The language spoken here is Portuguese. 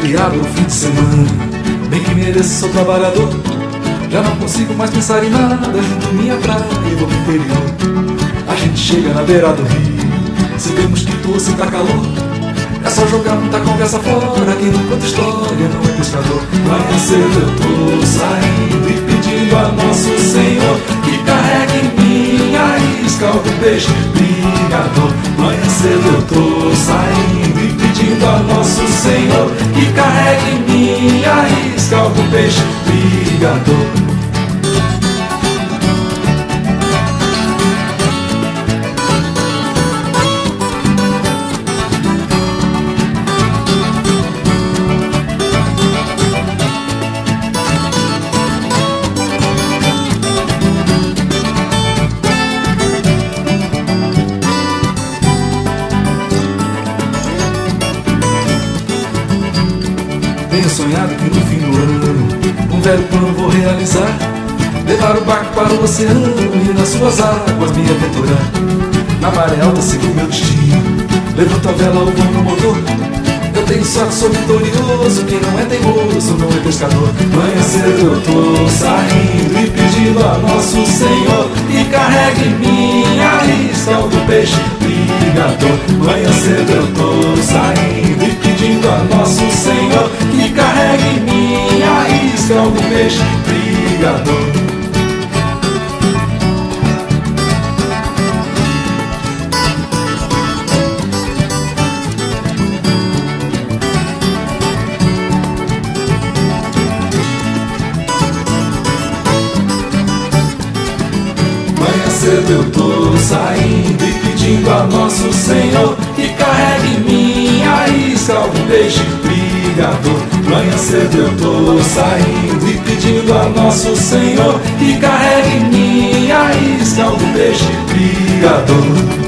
feriado no fim de semana, bem que mereço, sou trabalhador. Já não consigo mais pensar em nada, junto minha praia e vou pro interior. A gente chega na beira do rio, sabemos que doce tá calor. É só jogar muita conversa fora, que não conta história, não é pescador. Manhã cedo eu tô saindo e pedindo a Nosso Senhor que carregue em minha isca algum peixe brigador. Manhã cedo eu tô saindo e pedindo a Nosso Senhor que carregue em minha isca algum peixe brigador. Tenho sonhado que no fim do ano um velho plano vou realizar: levar o barco para o oceano e nas suas águas me aventurar. Na maré alta sigo meu destino, levanto a vela, o voo no motor. Eu tenho sorte, sou vitorioso, quem não é teimoso não é pescador. Manhã cedo eu tô saindo e pedindo a Nosso Senhor que carregue em minha isca algum peixe brigador. Manhã cedo eu tô saindo e pedindo a Nosso Senhor que carregue em minha isca algum peixe brigador. Manhã cedo eu tô saindo e pedindo a Nosso Senhor que carregue em minha isca algum peixe brigador. Manhã cedo eu tô saindo e pedindo a Nosso Senhor que carregue em minha isca algum peixe brigador.